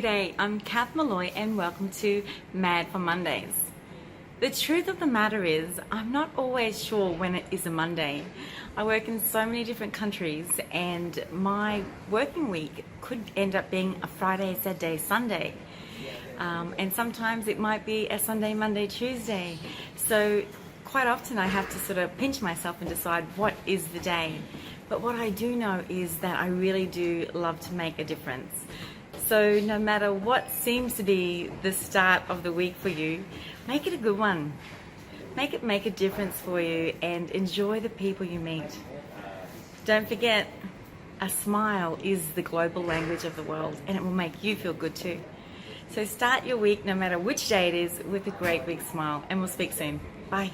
G'day, I'm Kath Molloy and welcome to M.A.D for Mondays. The truth of the matter is, I'm not always sure when it is a Monday. I work in so many different countries and my working week could end up being a Friday, Saturday, Sunday. And sometimes it might be a Sunday, Monday, Tuesday. So quite often I have to sort of pinch myself and decide what is the day. But what I do know is that I really do love to make a difference. So no matter what seems to be the start of the week for you, make it a good one. Make it make a difference for you and enjoy the people you meet. Don't forget, a smile is the global language of the world and it will make you feel good too. So start your week, no matter which day it is, with a great big smile, and we'll speak soon. Bye.